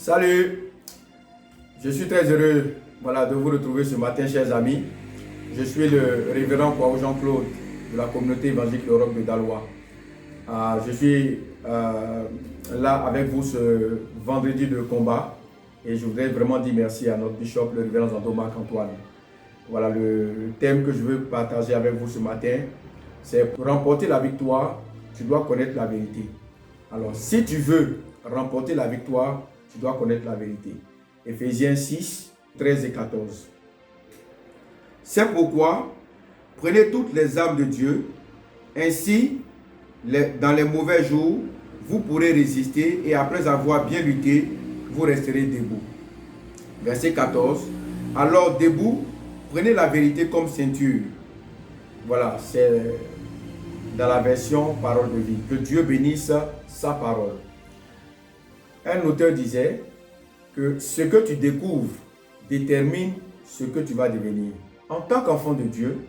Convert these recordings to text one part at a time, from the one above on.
Salut, je suis très heureux de vous retrouver ce matin, chers amis. Je suis le révérend Kwao Jean-Claude de la communauté évangélique L'Europe de Daloa. Je suis là avec vous ce vendredi de combat et je voudrais vraiment dire merci à notre bishop, le révérend Zanto Marc-Antoine. Voilà, le thème que je veux partager avec vous ce matin, c'est pour remporter la victoire, tu dois connaître la vérité. Alors, si tu veux remporter la victoire, tu dois connaître la vérité. Éphésiens 6, 13 et 14. C'est pourquoi, prenez toutes les armes de Dieu, ainsi, dans les mauvais jours, vous pourrez résister et après avoir bien lutté, vous resterez debout. Verset 14. Alors, debout, prenez la vérité comme ceinture. Voilà, c'est dans la version parole de vie. Que Dieu bénisse sa parole. Un auteur disait que ce que tu découvres détermine ce que tu vas devenir. En tant qu'enfant de Dieu,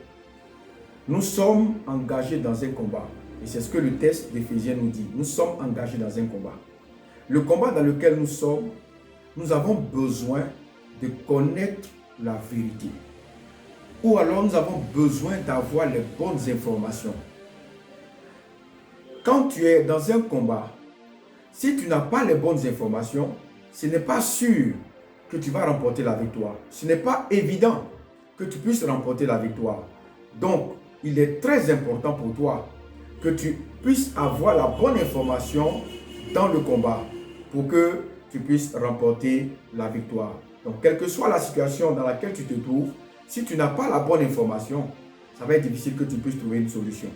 nous sommes engagés dans un combat. Et c'est ce que le texte d'Éphésiens nous dit. Nous sommes engagés dans un combat. Le combat dans lequel nous sommes, nous avons besoin de connaître la vérité. Ou alors nous avons besoin d'avoir les bonnes informations. Quand tu es dans un combat, si tu n'as pas les bonnes informations, ce n'est pas sûr que tu vas remporter la victoire. Ce n'est pas évident que tu puisses remporter la victoire. Donc, il est très important pour toi que tu puisses avoir la bonne information dans le combat pour que tu puisses remporter la victoire. Donc, quelle que soit la situation dans laquelle tu te trouves, si tu n'as pas la bonne information, ça va être difficile que tu puisses trouver une solution.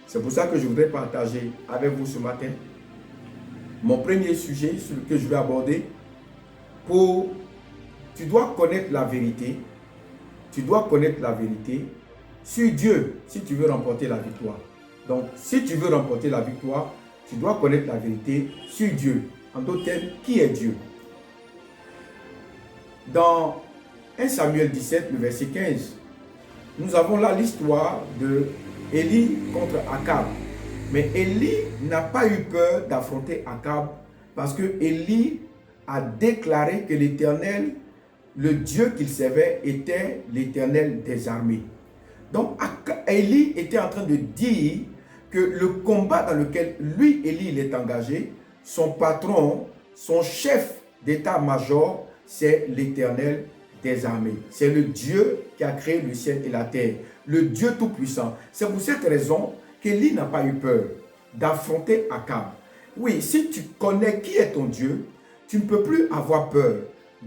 C'est pour ça que je voudrais partager avec vous ce matin mon premier sujet sur lequel je vais aborder. Tu dois connaître la vérité. Tu dois connaître la vérité sur Dieu si tu veux remporter la victoire. Donc, si tu veux remporter la victoire, tu dois connaître la vérité sur Dieu. En d'autres termes, qui est Dieu? Dans 1 Samuel 17, le verset 15, nous avons là l'histoire de Élie contre Akab. Mais Élie n'a pas eu peur d'affronter Akab parce que Élie a déclaré que l'Éternel, le Dieu qu'il servait, était l'Éternel des armées. Donc Élie était en train de dire que le combat dans lequel lui, Élie, il est engagé, son patron, son chef d'état-major, c'est l'Éternel des armées. C'est le Dieu qui a créé le ciel et la terre, le Dieu tout-puissant. C'est pour cette raison qu'Élie n'a pas eu peur d'affronter Akab. Oui, si tu connais qui est ton Dieu, tu ne peux plus avoir peur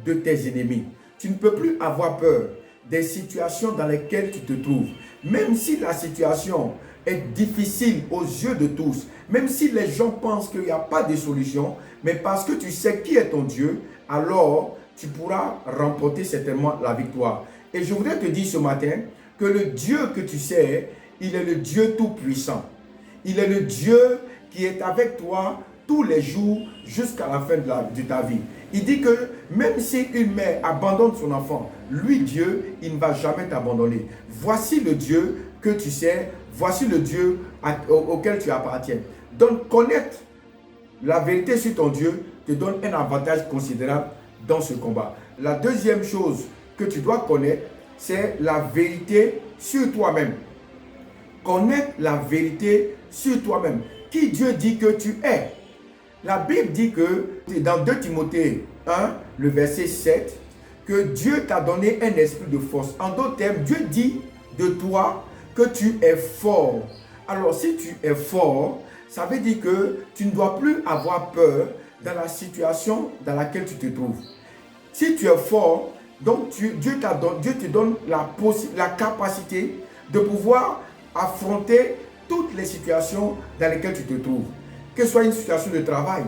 de tes ennemis. Tu ne peux plus avoir peur des situations dans lesquelles tu te trouves. Même si la situation est difficile aux yeux de tous, même si les gens pensent qu'il n'y a pas de solution, mais parce que tu sais qui est ton Dieu, alors tu pourras remporter certainement la victoire. Et je voudrais te dire ce matin que le Dieu que tu sais, il est le Dieu tout-puissant. Il est le Dieu qui est avec toi tous les jours jusqu'à la fin de ta vie. Il dit que même si une mère abandonne son enfant, lui Dieu, il ne va jamais t'abandonner. Voici le Dieu que tu sais, voici le Dieu auquel tu appartiens. Donc connaître la vérité sur ton Dieu te donne un avantage considérable dans ce combat. La deuxième chose que tu dois connaître, c'est la vérité sur toi-même. Connaître la vérité sur toi-même. Qui Dieu dit que tu es. La Bible dit que dans 2 Timothée 1, le verset 7, que Dieu t'a donné un esprit de force. En d'autres termes, Dieu dit de toi que tu es fort. Alors si tu es fort, ça veut dire que tu ne dois plus avoir peur dans la situation dans laquelle tu te trouves. Si tu es fort, donc Dieu te donne la capacité de pouvoir affronter toutes les situations dans lesquelles tu te trouves. Que ce soit une situation de travail,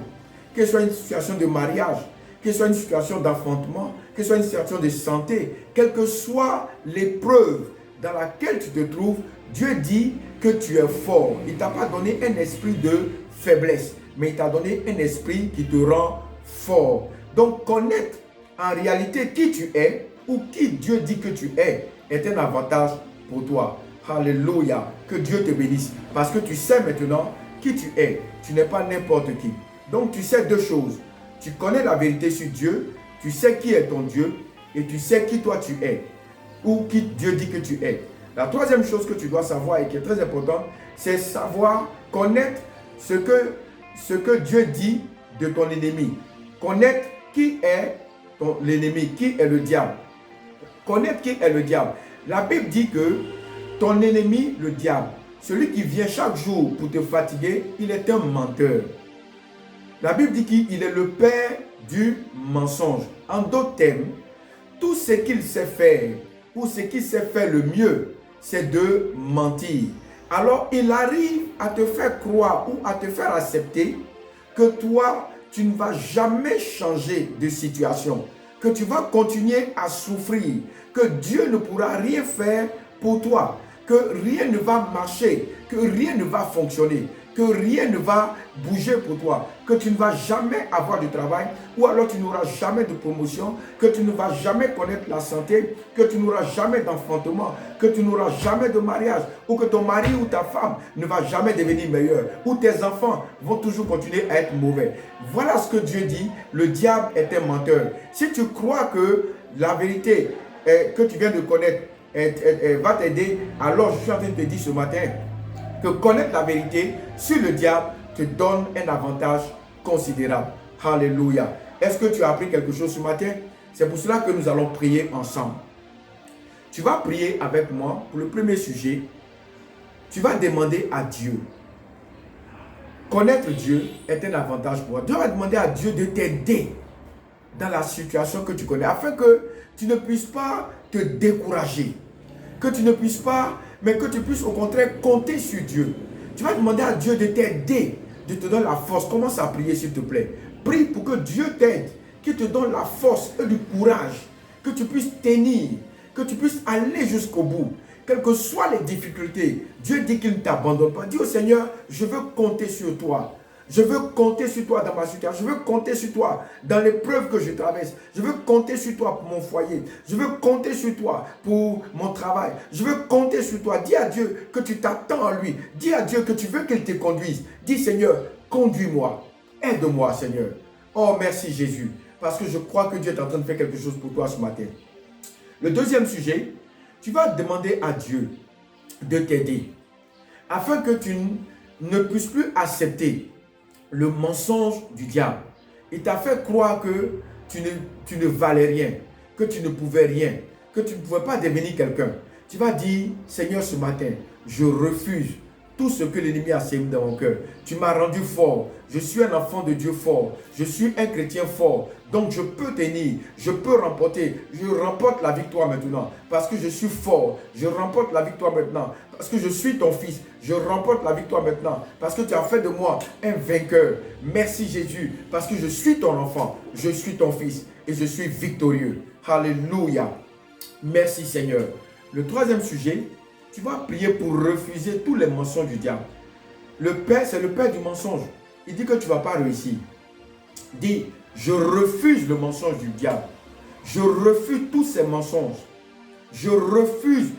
que ce soit une situation de mariage, que ce soit une situation d'affrontement, que ce soit une situation de santé, quelle que soit l'épreuve dans laquelle tu te trouves, Dieu dit que tu es fort. Il ne t'a pas donné un esprit de faiblesse, mais il t'a donné un esprit qui te rend fort. Donc connaître en réalité qui tu es ou qui Dieu dit que tu es est un avantage pour toi. Alléluia. Que Dieu te bénisse. Parce que tu sais maintenant qui tu es. Tu n'es pas n'importe qui. Donc tu sais deux choses. Tu connais la vérité sur Dieu, tu sais qui est ton Dieu et tu sais qui toi tu es ou qui Dieu dit que tu es. La troisième chose que tu dois savoir et qui est très importante, c'est savoir connaître ce que Dieu dit de ton ennemi. Connaître qui est l'ennemi, qui est le diable. Connaître qui est le diable. La Bible dit que ton ennemi, le diable, celui qui vient chaque jour pour te fatiguer, il est un menteur. La Bible dit qu'il est le père du mensonge. En d'autres termes, tout ce qu'il sait faire ou ce qu'il sait faire le mieux, c'est de mentir. Alors, il arrive à te faire croire ou à te faire accepter que toi, tu ne vas jamais changer de situation, que tu vas continuer à souffrir, que Dieu ne pourra rien faire pour toi, que rien ne va marcher, que rien ne va fonctionner, que rien ne va bouger pour toi, que tu ne vas jamais avoir de travail, ou alors tu n'auras jamais de promotion, que tu ne vas jamais connaître la santé, que tu n'auras jamais d'enfantement, que tu n'auras jamais de mariage, ou que ton mari ou ta femme ne va jamais devenir meilleur, ou tes enfants vont toujours continuer à être mauvais. Voilà ce que Dieu dit, le diable est un menteur. Si tu crois que la vérité que tu viens de connaître va t'aider, alors je suis en train de te dire ce matin que connaître la vérité sur le diable te donne un avantage considérable. Alléluia. Est-ce que tu as appris quelque chose ce matin? C'est pour cela que nous allons prier ensemble. Tu vas prier avec moi pour le premier sujet. Tu vas demander à Dieu. Connaître Dieu est un avantage pour toi. Tu vas demander à Dieu de t'aider dans la situation que tu connais, afin que tu ne puisses pas te décourager, que tu ne puisses pas, mais que tu puisses au contraire compter sur Dieu. Tu vas demander à Dieu de t'aider, de te donner la force. Commence à prier s'il te plaît. Prie pour que Dieu t'aide, qu'il te donne la force et du courage, que tu puisses tenir, que tu puisses aller jusqu'au bout. Quelles que soient les difficultés, Dieu dit qu'il ne t'abandonne pas. Dis au Seigneur, je veux compter sur toi. Je veux compter sur toi dans ma situation. Je veux compter sur toi dans l'épreuve que je traverse. Je veux compter sur toi pour mon foyer. Je veux compter sur toi pour mon travail. Je veux compter sur toi. Dis à Dieu que tu t'attends à lui. Dis à Dieu que tu veux qu'il te conduise. Dis Seigneur, conduis-moi. Aide-moi Seigneur. Oh merci Jésus. Parce que je crois que Dieu est en train de faire quelque chose pour toi ce matin. Le deuxième sujet, tu vas demander à Dieu de t'aider. Afin que tu ne puisses plus accepter le mensonge du diable. Il t'a fait croire que tu ne valais rien, que tu ne pouvais rien, que tu ne pouvais pas devenir quelqu'un. Tu vas dire, Seigneur, ce matin, je refuse tout ce que l'ennemi a sémé dans mon cœur. Tu m'as rendu fort. Je suis un enfant de Dieu fort. Je suis un chrétien fort. Donc je peux tenir, je peux remporter. Je remporte la victoire maintenant parce que je suis fort. Je remporte la victoire maintenant parce que je suis ton fils. Je remporte la victoire maintenant parce que tu as fait de moi un vainqueur. Merci Jésus parce que je suis ton enfant. Je suis ton fils et je suis victorieux. Alléluia. Merci Seigneur. Le troisième sujet, tu vas prier pour refuser tous les mensonges du diable. Le Père, c'est le Père du mensonge. Il dit que tu ne vas pas réussir. Dis, je refuse le mensonge du diable. Je refuse tous ces mensonges. Je refuse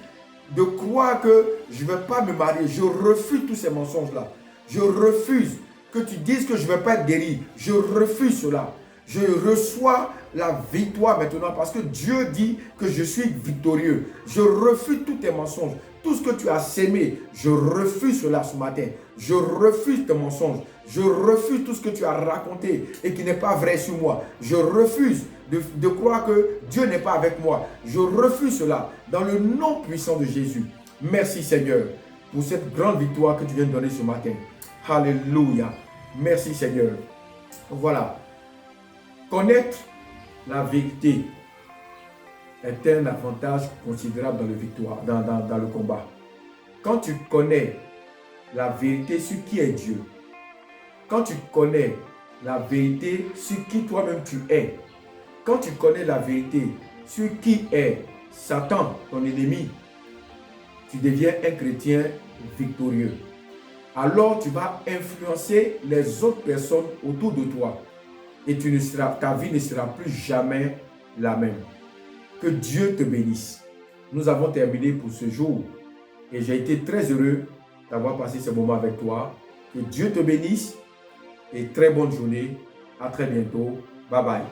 de croire que je ne vais pas me marier. Je refuse tous ces mensonges-là. Je refuse que tu dises que je ne vais pas être guéri. Je refuse cela. Je reçois la victoire maintenant parce que Dieu dit que je suis victorieux. Je refuse tous tes mensonges. Tout ce que tu as sémé, je refuse cela ce matin. Je refuse tes mensonges. Je refuse tout ce que tu as raconté et qui n'est pas vrai sur moi. Je refuse de croire que Dieu n'est pas avec moi. Je refuse cela dans le nom puissant de Jésus. Merci Seigneur pour cette grande victoire que tu viens de donner ce matin. Alléluia. Merci Seigneur. Voilà. Connaître la vérité est un avantage considérable dans le combat. Quand tu connais la vérité sur qui est Dieu, quand tu connais la vérité sur qui toi-même tu es, quand tu connais la vérité sur qui est Satan, ton ennemi, tu deviens un chrétien victorieux. Alors tu vas influencer les autres personnes autour de toi et ta vie ne sera plus jamais la même. Que Dieu te bénisse. Nous avons terminé pour ce jour et j'ai été très heureux d'avoir passé ce moment avec toi. Que Dieu te bénisse et très bonne journée À très bientôt. Bye bye.